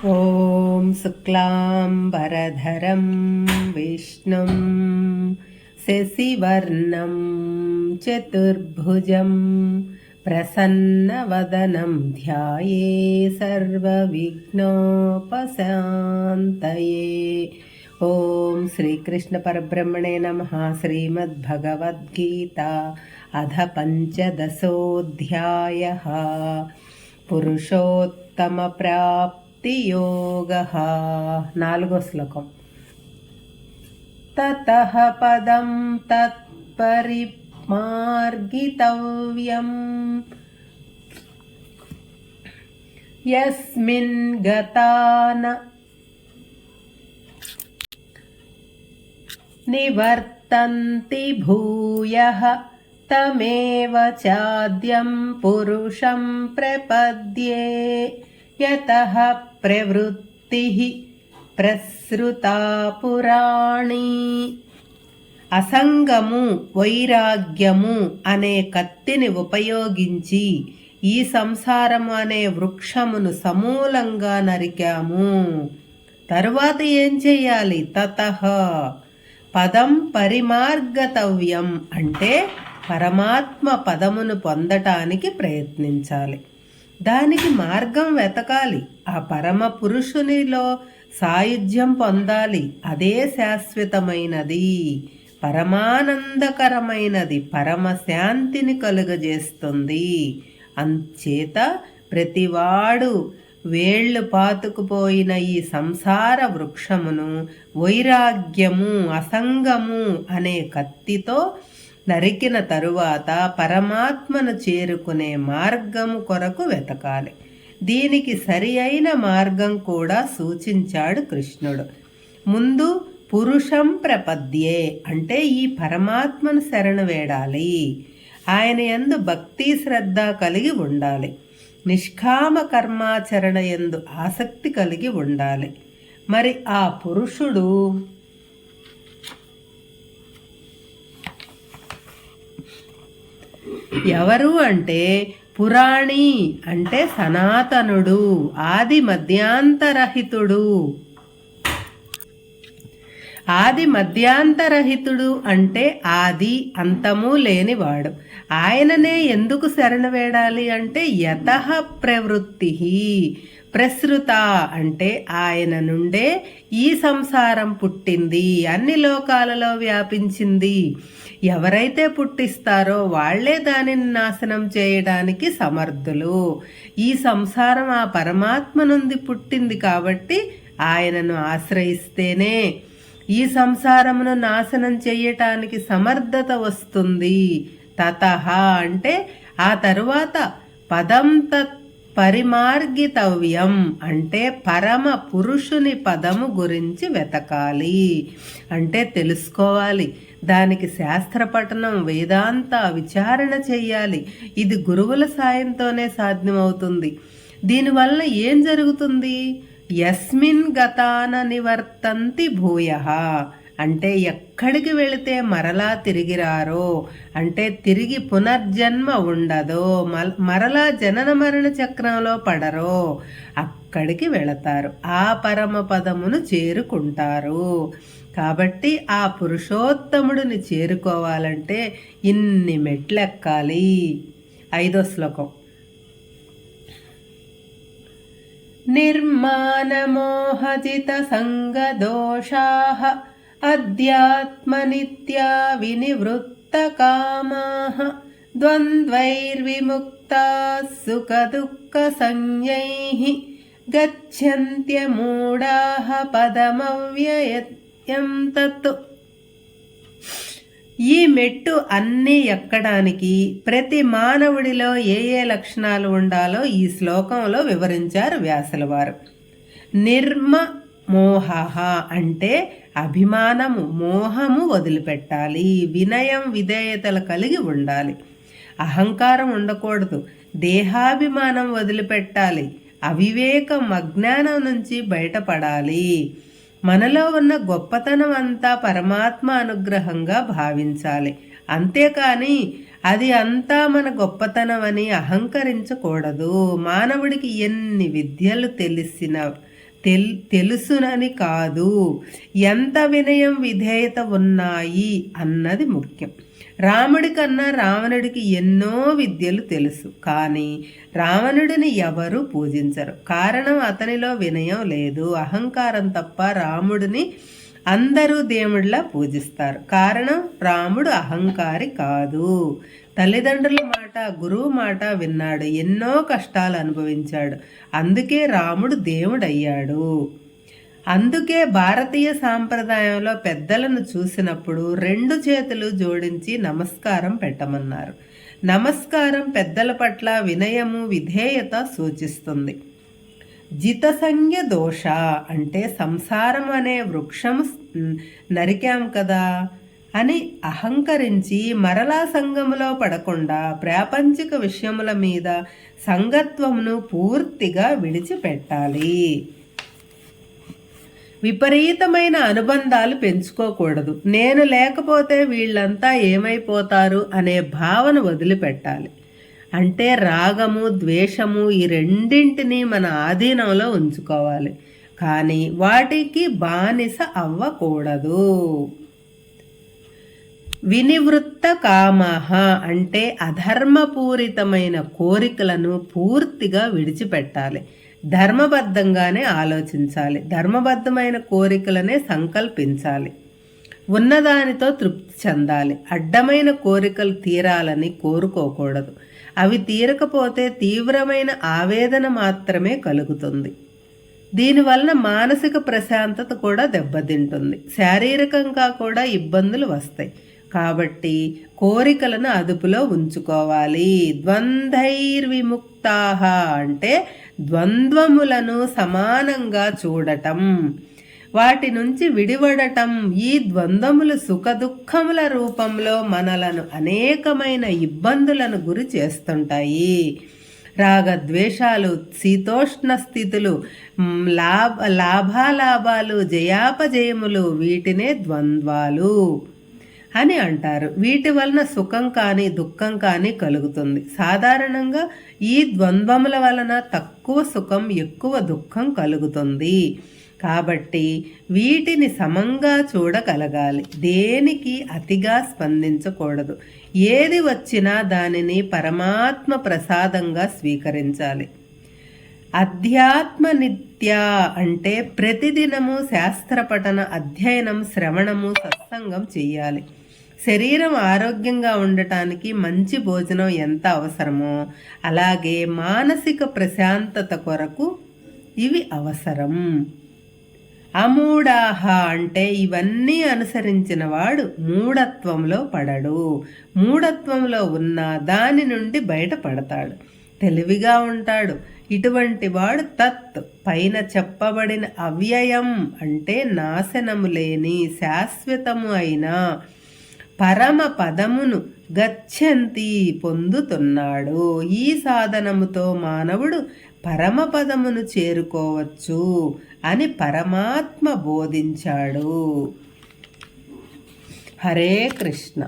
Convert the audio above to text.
ॐ शुक्लाम्बरधरं विष्णुं शशिवर्णं चतुर्भुजं प्रसन्नवदनं ध्याये सर्वविघ्नोपशान्तये। ॐ श्रीकृष्णपरब्रह्मणे नमः। श्रीमद्भगवद्गीता अध पञ्चदशोऽध्यायः। पुरुषोत्तमप्राप्तियोगः। 4వ శ్లోకం। ततः पदं तत्परिमार्गितव्यं यस्मिन् गता न निवर्तन्ति भूयः तमेव चाद्यं पुरुषं प्रपद्ये यतः प्रवृत्तिः ప్రసృతా పురాణి. అసంగము వైరాగ్యము అనే కత్తిని ఉపయోగించి ఈ సంసారము అనే వృక్షమును సమూలంగా నరికాము. తరువాత ఏం చెయ్యాలి? తతః పదం పరిమార్గతవ్యం అంటే పరమాత్మ పదమును పొందటానికి ప్రయత్నించాలి. దానికి మార్గం వెతకాలి. ఆ పరమ పురుషునిలో సాయుధ్యం పొందాలి. అదే శాశ్వతమైనది, పరమానందకరమైనది, పరమశాంతిని కలుగజేస్తుంది. అంచేత ప్రతివాడు వేళ్లు పాతుకుపోయిన ఈ సంసార వృక్షమును వైరాగ్యము అసంగము అనే కత్తితో నరికిన తరువాత పరమాత్మను చేరుకునే మార్గము కొరకు వెతకాలి. దీనికి సరి అయిన మార్గం కూడా సూచించాడు కృష్ణుడు. ముందు పురుషం ప్రపద్యే అంటే ఈ పరమాత్మను శరణు వేడాలి. ఆయన యందు భక్తి శ్రద్ధ కలిగి ఉండాలి. నిష్కామ కర్మాచరణ యందు ఆసక్తి కలిగి ఉండాలి. మరి ఆ పురుషుడు ఎవరు అంటే పురాణి అంటే సనాతనుడు, ఆది మధ్యాంతరహితుడు. ఆది మధ్యాంతరహితుడు అంటే ఆది అంతము లేనివాడు. ఆయననే ఎందుకు శరణ వేడాలి అంటే యతః ప్రవృత్తి ప్రసృత అంటే ఆయన నుండే ఈ సంసారం పుట్టింది, అన్ని లోకాలలో వ్యాపించింది. ఎవరైతే పుట్టిస్తారో వాళ్లే దానిని నాశనం చేయడానికి సమర్థులు. ఈ సంసారం ఆ పరమాత్మ నుండి పుట్టింది కాబట్టి ఆయనను ఆశ్రయిస్తేనే ఈ సంసారమును నాశనం చేయటానికి సమర్థత వస్తుంది. తతః అంటే ఆ తరువాత పదం తత్ పరిమార్గితవ్యం అంటే పరమ పురుషుని పదము గురించి వెతకాలి అంటే తెలుసుకోవాలి. దానికి శాస్త్ర పఠనం వేదాంత విచారణ చెయ్యాలి. ఇది గురువుల సాయంతోనే సాధ్యమవుతుంది. దీనివల్ల ఏం జరుగుతుంది? యస్మిన్ గతాన నివర్తంతి భూయః అంటే ఎక్కడికి వెళితే మరలా తిరిగి రారో అంటే తిరిగి పునర్జన్మ ఉండదో, మరలా జనన మరణ చక్రంలో పడరో అక్కడికి వెళతారు. ఆ పరమ పదమును చేరుకుంటారు. కాబట్టి ఆ పురుషోత్తముడిని చేరుకోవాలంటే ఇన్ని మెట్లెక్కాలి. 5వ శ్లోకం. నిర్మాణమోహజిత సంగదోషాః అధ్యాత్మనిత్యా వినివృత్తకామాః ద్వంద్వైర్విముక్తాః సుఖదుఃఖసంజ్ఞైః గచ్చన్త్యమూఢాః పదమవ్యయం తత్. ఈ మెట్టు అన్నీ ఎక్కడానికి ప్రతి మానవుడిలో ఏ ఏ లక్షణాలు ఉండాలో ఈ శ్లోకంలో వివరించారు వ్యాసుల వారు. నిర్మమోహ అంటే అభిమానము మోహము వదిలిపెట్టాలి. వినయం విధేయతలు కలిగి ఉండాలి. అహంకారం ఉండకూడదు. దేహాభిమానం వదిలిపెట్టాలి. అవివేకం అజ్ఞానం నుంచి బయటపడాలి. మనలో ఉన్న గొప్పతనం అంతా పరమాత్మ అనుగ్రహంగా భావించాలి. అంతేకాని అది అంతా మన గొప్పతనమని అహంకరించకూడదు. మానవుడికి ఎన్ని విద్యలు తెలుసునని కాదు, ఎంత వినయం విధేయత ఉన్నాయి అన్నది ముఖ్యం. రాముడి కన్నా రావణుడికి ఎన్నో విద్యలు తెలుసు, కానీ రావణుడిని ఎవరూ పూజించరు. కారణం అతనిలో వినయం లేదు, అహంకారం తప్ప. రాముడిని అందరూ దేవుడిలా పూజిస్తారు, కారణం రాముడు అహంకారి కాదు. తల్లిదండ్రుల మాట, గురువు మాట విన్నాడు, ఎన్నో కష్టాలు అనుభవించాడు, అందుకే రాముడు దేవుడయ్యాడు. అందుకే భారతీయ సాంప్రదాయంలో పెద్దలను చూసినప్పుడు 2 చేతులు జోడించి నమస్కారం పెట్టమన్నారు. నమస్కారం పెద్దల పట్ల వినయము, విధేయత సూచిస్తుంది. జితసంజ్ఞ దోష అంటే సంసారం అనే వృక్షము నరికాం కదా అని అహంకరించి మరలా సంగములో పడకుండా ప్రాపంచిక విషయముల మీద సంగత్వమును పూర్తిగా విడిచిపెట్టాలి. విపరీతమైన అనుబంధాలు పెంచుకోకూడదు. నేను లేకపోతే వీళ్ళంతా ఏమైపోతారు అనే భావన వదిలిపెట్టాలి. అంటే రాగము, ద్వేషము ఈ రెండింటినీ మన ఆధీనంలో ఉంచుకోవాలి, కానీ వాటికి బానిస అవ్వకూడదు. వినివృత్త కామః అంటే అధర్మపూరితమైన కోరికలను పూర్తిగా విడిచిపెట్టాలి. ధర్మబద్ధంగానే ఆలోచించాలి, ధర్మబద్ధమైన కోరికలనే సంకల్పించాలి, ఉన్నదానితో తృప్తి చెందాలి. అడ్డమైన కోరికలు తీరాలని కోరుకోకూడదు. అవి తీరకపోతే తీవ్రమైన ఆవేదన మాత్రమే కలుగుతుంది. దీనివలన మానసిక ప్రశాంతత కూడా దెబ్బతింటుంది, శారీరకంగా కూడా ఇబ్బందులు వస్తాయి. కాబట్టి కోరికలను అదుపులో ఉంచుకోవాలి. ద్వంద్వైర్విముక్తాః అంటే ద్వంద్వములను సమానంగా చూడటం, వాటి నుంచి విడివడటం. ఈ ద్వంద్వములు సుఖదుఖముల రూపంలో మనలను అనేకమైన ఇబ్బందులను గురి చేస్తుంటాయి. రాగద్వేషాలు, శీతోష్ణ స్థితులు, లాభాలాభాలు, జయాపజయములు, వీటినే ద్వంద్వాలు అని అంటారు. వీటి వలన సుఖం కానీ దుఃఖం కానీ కలుగుతుంది. సాధారణంగా ఈ ద్వంద్వముల వలన తక్కువ సుఖం, ఎక్కువ దుఃఖం కలుగుతుంది. కాబట్టి వీటిని సమంగా చూడగలగాలి, దేనికి అతిగా స్పందించకూడదు. ఏది వచ్చినా దానిని పరమాత్మ ప్రసాదంగా స్వీకరించాలి. అధ్యాత్మ నిత్య అంటే ప్రతిదినము శాస్త్రపఠన, అధ్యయనం, శ్రవణము, సత్సంగం చెయ్యాలి. శరీరం ఆరోగ్యంగా ఉండటానికి మంచి భోజనం ఎంత అవసరమో అలాగే మానసిక ప్రశాంతత కొరకు ఇవి అవసరం. అమూఢాహ అంటే ఇవన్నీ అనుసరించిన వాడు మూఢత్వంలో పడడు. మూఢత్వంలో ఉన్న దాని నుండి బయటపడతాడు, తెలివిగా ఉంటాడు. ఇటువంటి వాడు తత్ పైన చెప్పబడిన అవ్యయం అంటే నాశనము లేని శాశ్వతము అయిన పరమ పదమును గచ్చంతి పొందుతున్నాడు. ఈ సాధనముతో మానవుడు పరమపదమును చేరుకోవచ్చు అని పరమాత్మ బోధించాడు. హరే కృష్ణ.